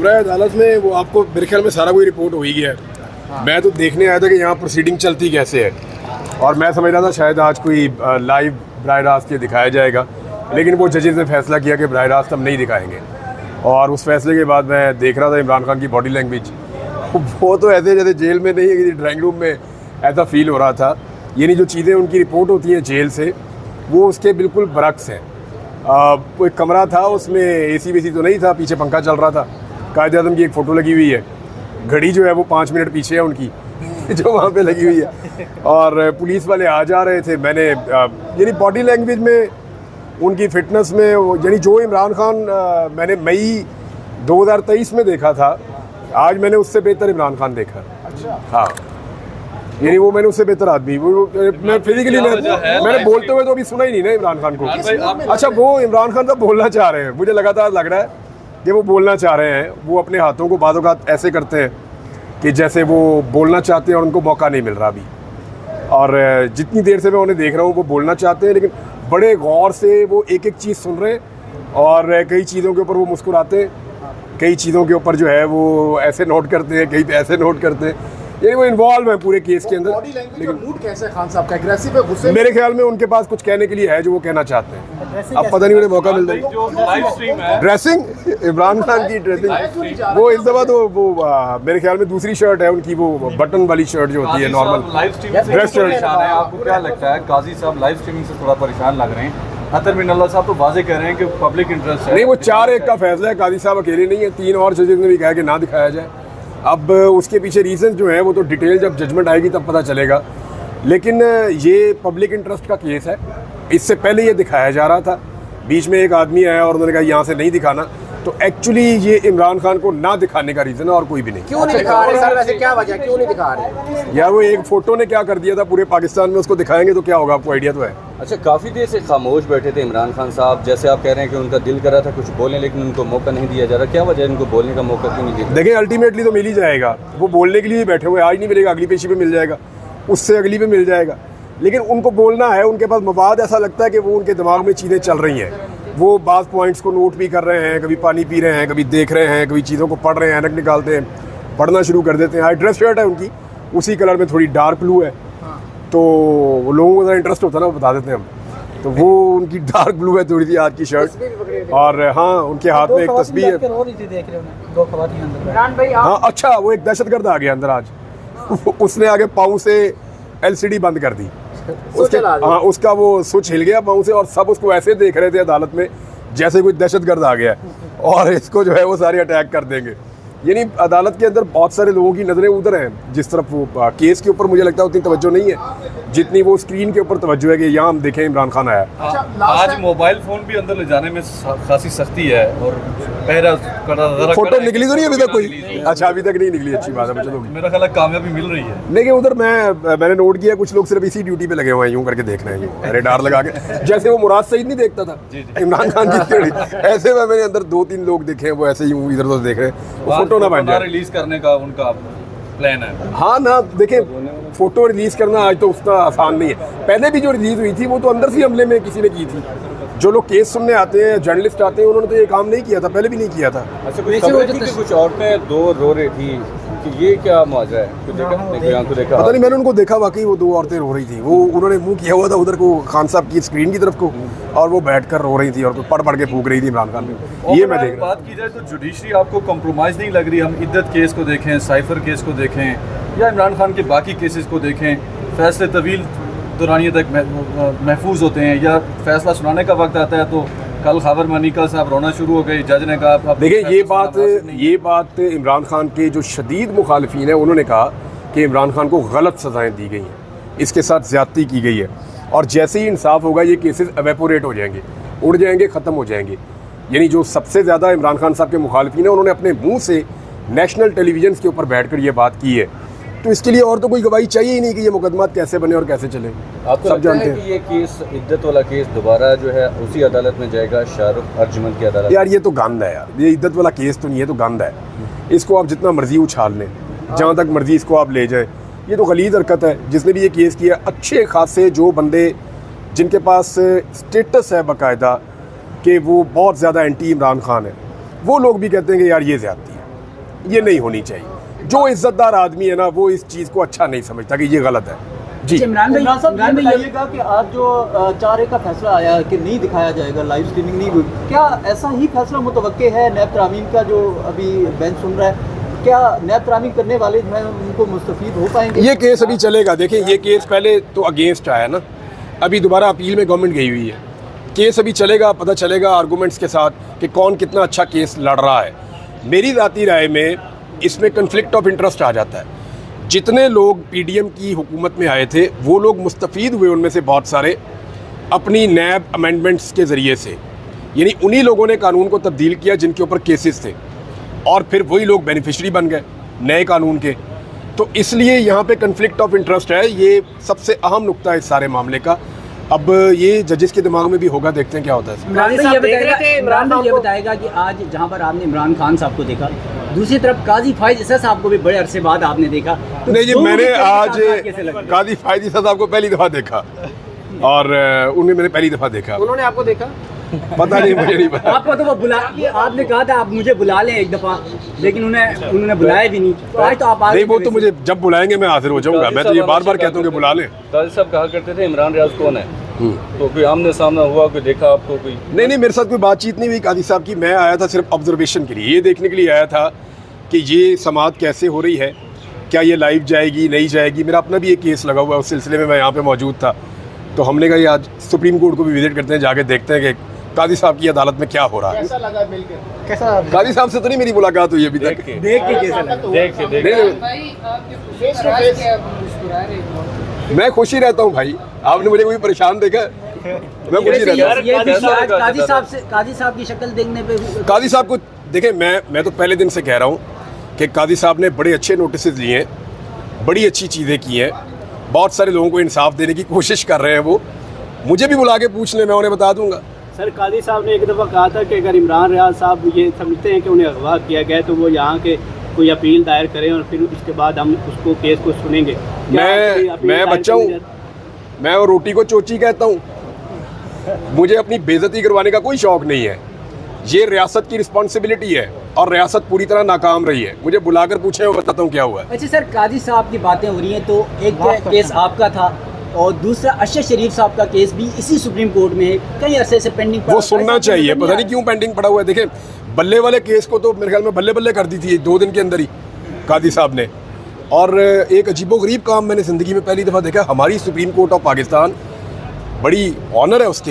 अदालत में वो आपको मेरे ख्याल में सारा कोई रिपोर्ट हो ही गया है। मैं तो देखने आया था कि यहाँ प्रोसीडिंग चलती कैसे है, और मैं समझ रहा था शायद आज कोई लाइव बराह रास्त ये दिखाया जाएगा, लेकिन वो जजेस ने फैसला किया कि बराह रास्त हम नहीं दिखाएंगे। और उस फैसले के बाद मैं देख रहा था इमरान खान की बॉडी लैंग्वेज, वो तो ऐसे जैसे जेल में नहीं है कि ड्राइंग रूम में ऐसा फील हो रहा था। यानी जो चीज़ें उनकी रिपोर्ट होती हैं जेल से, वो उसके बिल्कुल बरक्स हैं। वो एक कमरा था, उसमें एसी वेसी तो नहीं था, पीछे पंखा चल रहा था। कायद-ए-आज़म की एक फ़ोटो लगी हुई है, घड़ी जो है वो 5 मिनट पीछे है उनकी जो वहाँ पे लगी हुई है, और पुलिस वाले आ जा रहे थे। मैंने यानी बॉडी लैंग्वेज में, उनकी फ़िटनेस में, यानी जो इमरान खान मैंने मई 2023 में देखा था, आज मैंने उससे बेहतर इमरान खान देखा। अच्छा। हाँ, यानी वो मैंने उससे बेहतर आदमी, वो मैं फिजिकली मैंने बोलते हुए तो अभी सुना ही नहीं ना इमरान खान को। अच्छा, वो इमरान खान तो बोलना चाह रहे हैं, मुझे लगातार लग रहा है कि वो बोलना चाह रहे हैं। वो अपने हाथों को बाज़ औक़ात ऐसे करते हैं कि जैसे वो बोलना चाहते हैं और उनको मौका नहीं मिल रहा अभी। और जितनी देर से मैं उन्हें देख रहा हूँ वो बोलना चाहते हैं, लेकिन बड़े गौर से वो एक एक चीज़ सुन रहे हैं, और कई चीज़ों के ऊपर वो मुस्कुराते हैं, कई चीज़ों के ऊपर जो है वो ऐसे नोट करते हैं, कहीं पे ऐसे नोट करते हैं। यानी वो इन्वॉल्व है पूरे केस के अंदर। लेकिन मूड कैसा है खान साहब का? एग्रेसिव है, गुस्से? मेरे ख्याल में उनके पास कुछ कहने के लिए है जो वो कहना चाहते हैं। अब पता नहीं उन्हें मौका मिल रहा है। ड्रेसिंग, इमरान खान की ड्रेसिंग, वो इस दफ़ा तो वो मेरे ख्याल में दूसरी शर्ट है उनकी, वो बटन वाली शर्ट जो होती है नॉर्मल ड्रेस शर्ट। आपको क्या लगता है काजी साहब लाइव स्ट्रीमिंग से थोड़ा परेशान लग रहे हैं? अतर मिनल्ला साहब तो वाजे कह रहे हैं कि पब्लिक इंटरेस्ट है। नहीं, वो 4-1 का फैसला है, काजी साहब अकेले नहीं है, 3 और जजेस ने भी कहा कि ना दिखाया जाए। अब उसके पीछे रीज़न जो है वो तो डिटेल जब जजमेंट आएगी तब पता चलेगा, लेकिन ये पब्लिक इंटरेस्ट का केस है। इससे पहले ये दिखाया जा रहा था, बीच में एक आदमी आया और उन्होंने कहा यहाँ से नहीं दिखाना, तो एक्चुअली ये इमरान खान को ना दिखाने का रीज़न है और कोई भी नहीं। क्यों नहीं दिखा रहे सर? वैसे क्या वजह, क्यों नहीं दिखा रहे? यार वो एक फ़ोटो ने क्या कर दिया था पूरे पाकिस्तान में, उसको दिखाएंगे तो क्या होगा, आपको आइडिया तो है। अच्छा, काफ़ी देर से खामोश बैठे थे इमरान खान साहब, जैसे आप कह रहे हैं कि उनका दिल कर रहा था कुछ बोलें लेकिन उनको मौका नहीं दिया जा रहा, क्या वजह है इनको बोलने का मौका क्यों नहीं दिया? देखिए, अल्टीमेटली तो मिल ही जाएगा, वो बोलने के लिए बैठे हुए, आज नहीं मिलेगा अगली पेशी पे मिल जाएगा, उससे अगली पे मिल जाएगा, लेकिन उनको बोलना है। उनके पास मवाद ऐसा लगता है कि वो उनके दिमाग में चीज़ें चल रही हैं, वो बाज़ पॉइंट्स को नोट भी कर रहे हैं, कभी पानी पी रहे हैं, कभी देख रहे हैं, कभी चीज़ों को पढ़ रहे हैं, ऐनक निकालते हैं, पढ़ना शुरू कर देते हैं। हाई ड्रेस शर्ट है उनकी, उसी कलर में थोड़ी डार्क ब्लू है, तो लोगों को ज़रा इंटरेस्ट होता है ना, वो बता देते हैं हम, तो वो उनकी डार्क ब्लू है थोड़ी सी आज की शर्ट, और हाँ उनके हाथ में एक तस्बीर है। हाँ, अच्छा, वो एक दहशतगर्द आ गया अंदर आज उसने आगे पाँव से LCD बंद कर दी उसके, हाँ, उसका वो स्विच हिल गया पाँव से, और सब उसको ऐसे देख रहे थे अदालत में जैसे कोई दहशतगर्द आ गया और इसको जो है वो सारे अटैक कर देंगे। यानी अदालत के अंदर बहुत सारे लोगों की नज़रें उधर हैं, जिस तरफ वो केस के ऊपर मुझे लगता है उतनी तवज्जो नहीं है जितनी वो स्क्रीन के ऊपर तवज्जो है कि यहाँ हम देखें इमरान खान आया। आज मोबाइल फ़ोन भी अंदर ले जाने में खासी सख्ती है, और पहरा फोटो निकली तो नहीं अभी तक कोई? अच्छा, अभी तक नहीं निकली, अच्छी बात है, चलो मेरा ख्याल है कामयाबी मिल रही है। लेकिन उधर मैंने नोट किया कुछ लोग सिर्फ इसी ड्यूटी पे लगे हुए हैं, यूं करके देख रहे हैं, रेडार लगा के, जैसे वो मुराद सईद नहीं देखता था इमरान खान की स्टोरी, ऐसे में मैंने अंदर 2-3 लोग देखे, वो ऐसे यूं इधर उधर देख रहे हैं, वो फोटो ना बन जाए। रिलीज करने का उनका प्लान है। हाँ ना, देखें, फोटो रिलीज करना आज तो उतना आसान नहीं है। पहले भी जो रिलीज हुई थी वो तो अंदर से हमले में किसी ने की थी। जो लोग केस सुनने आते हैं, जर्नलिस्ट आते हैं, उन्होंने तो ये काम नहीं किया था, पहले भी नहीं किया था। अच्छा, कुछ औरतें 2 रो रही थी कि ये क्या मौजा है? देखा पता नहीं, मैंने उनको देखा, वाकई वो 2 औरतें रो रही थी, वो उन्होंने मुंह किया हुआ था उधर को, खान साहब की स्क्रीन की तरफ को, और वो बैठकर रो रही थी और पढ़ के फूक रही थी इमरान खान में। ये मैं देख रहा। बात की जाए तो जुडिशरी आपको कॉम्प्रोमाइज़ नहीं लग रही? हम इद्दत केस को देखें, साइफर केस को देखें, या इमरान खान के बाकी केसेस को देखें, फैसले तवील दौरानिया तक महफूज होते हैं, या फैसला सुनाने का वक्त आता है तो कल खबर मनिका साहब रोना शुरू हो गई, जज ने कहा। देखिए, ये बात इमरान खान के जो शदीद मुखालिफिन हैं उन्होंने कहा कि इमरान खान को गलत सज़ाएं दी गई हैं, इसके साथ ज़्यादती की गई है, और जैसे ही इंसाफ होगा ये केसेस एवेपोरेट हो जाएंगे, उड़ जाएंगे, ख़त्म हो जाएंगे। यानी जो सबसे ज़्यादा इमरान खान साहब के मुखालिफिन हैं उन्होंने अपने मुँह से नेशनल टेलीविजन के ऊपर बैठ कर ये बात की है, तो इसके लिए और तो कोई गवाही चाहिए ही नहीं कि ये मुकदमात कैसे बने और कैसे चले। आपको सब जानते हैं कि ये केस, इद्दत वाला केस दोबारा जो है उसी अदालत में जाएगा, शाहरुख अर्जुमन की अदालत? यार ये तो गंद है यार, ये इद्दत वाला केस तो नहीं है, तो गंद है, इसको आप जितना मर्जी उछाल लें, जहाँ तक मर्जी इसको आप ले जाएं, ये तो गलीज़ हरकत है। जिसने भी ये केस किया, अच्छे खासे जो बंदे जिनके पास स्टेटस है बाकायदा कि वो बहुत ज़्यादा एंटी इमरान खान है, वो लोग भी कहते हैं कि यार ये ज़्यादती है। ये नहीं होनी चाहिए। जो इज्जतदार आदमी है ना वो इस चीज़ को अच्छा नहीं समझता कि ये गलत है जी। इमरान भाई बताइएगा कि आज जो 4A का फैसला आया कि नहीं दिखाया जाएगा, लाइव स्ट्रीमिंग नहीं हुई, क्या ऐसा ही फैसला मुतवक्के है? नैब तरामीम का जो अभी बेंच सुन रहा है, क्या नैब तरामीम करने वाले जो है उनको मुस्तफीद हो पाएंगे? ये केस अभी चलेगा। देखिए ये केस पहले तो अगेंस्ट आया ना, अभी दोबारा अपील में गवर्नमेंट गई हुई है। केस अभी चलेगा, पता चलेगा आर्गूमेंट्स के साथ कि कौन कितना अच्छा केस लड़ रहा है। मेरी ज़ाती राय में इसमें कन्फ्लिक्ट ऑफ इंटरेस्ट आ जाता है। जितने लोग पीडीएम की हुकूमत में आए थे वो लोग मुस्तफ़ीद हुए, उनमें से बहुत सारे अपनी नैब अमेंडमेंट्स के ज़रिए से, यानी उन्हीं लोगों ने कानून को तब्दील किया जिनके ऊपर केसेस थे, और फिर वही लोग बेनिफिशरी बन गए नए कानून के। तो इसलिए यहाँ पे कन्फ्लिक्ट ऑफ इंटरेस्ट है, ये सबसे अहम नुक्ता है इस सारे मामले का। अब ये जजेस के दिमाग में भी होगा, देखते हैं क्या होता है। इमरान भाई ये बताएगा कि आज जहाँ पर आपने इमरान खान साहब को देखा, दूसरी तरफ काजी फायद ईसा साहब को भी बड़े अरसे बाद आपने देखा, नहीं जी, मैंने आज काजी फायद ईसा साहब को पहली दफ़ा देखा और उन्हें मैंने पहली दफ़ा देखा। उन्होंने आपको देखा? पता नहीं, मुझे नहीं पता। आपको तो वो बुला, आपने कहा था आप मुझे बुला लें एक दफ़ा, लेकिन उन्होंने बुलाया भी नहीं। तो आज तो आप नहीं, वो तो मुझे जब बुलाएंगे मैं हाजिर हो जाऊंगा। मैं तो ये बार बार कहता हूँ कि बुला लें। काजी साहब कहा करते थे इमरान रियाज कौन है, तो कोई आमने सामना हुआ, कोई देखा आपको? कोई नहीं, मेरे साथ कोई बातचीत नहीं हुई काजी साहब की। मैं आया था सिर्फ ऑब्जर्वेशन के लिए, ये देखने के लिए आया था कि ये समाअत कैसे हो रही है, क्या ये लाइव जाएगी नहीं जाएगी। मेरा अपना भी एक केस लगा हुआ है, उस सिलसिले में मैं यहाँ पे मौजूद था। तो हमने कहा ये आज सुप्रीम कोर्ट को भी विजिट करते हैं, जाके देखते हैं कि काजी साहब की अदालत में क्या हो रहा है। कैसा लगा मिलकर? कैसा काजी साहब से तो नहीं मेरी मुलाकात हुई अभी तक। देख के कैसा लगा? फेस टू फेस मैं खुश ही रहता हूँ भाई, आपने मुझे कोई परेशान देखा है? मैं खुश ही रहता हूँ। ये भी आज काजी साहब की शक्ल देखने पे काजी साहब को देखें, मैं तो पहले दिन से कह रहा हूँ कि काजी साहब ने बड़े अच्छे नोटिस लिए हैं, बड़ी अच्छी चीज़ें की हैं, बहुत सारे लोगों को इंसाफ देने की कोशिश कर रहे हैं। वो मुझे भी बुला के पूछ लें, मैं उन्हें बता दूंगा। सर काजी साहब ने एक दफ़ा कहा था कि अगर इमरान रियाज साहब ये समझते हैं कि उन्हें अगवा किया गया तो वो यहाँ के कोई अपील दायर करें और फिर उसके बाद हम उसको केस को सुनेंगे। मैं बच्चा हूँ, मैं वो रोटी को चोची कहता हूँ। मुझे अपनी बेइज्जती करवाने का कोई शौक़ नहीं है। ये रियासत की रिस्पॉन्सिबिलिटी है और रियासत पूरी तरह नाकाम रही है। मुझे बुलाकर पूछे, मैं बताता हूँ क्या हुआ है। अच्छा सर, काजी साहब की बातें हो रही हैं, तो एक केस आपका था और दूसरा अशरफ शरीफ साहब का केस भी इसी सुप्रीम कोर्ट में कई अरसे से पेंडिंग पड़ा। वो सुनना चाहिए, पता नहीं क्यों पेंडिंग पड़ा हुआ है। देखें, बल्ले वाले केस को तो मेरे ख्याल में बल्ले बल्ले कर दी थी 2 दिन के अंदर ही काजी साहब ने। और एक अजीबोगरीब काम मैंने ज़िंदगी में पहली दफ़ा देखा, हमारी सुप्रीम कोर्ट ऑफ पाकिस्तान, बड़ी ऑनर है उसके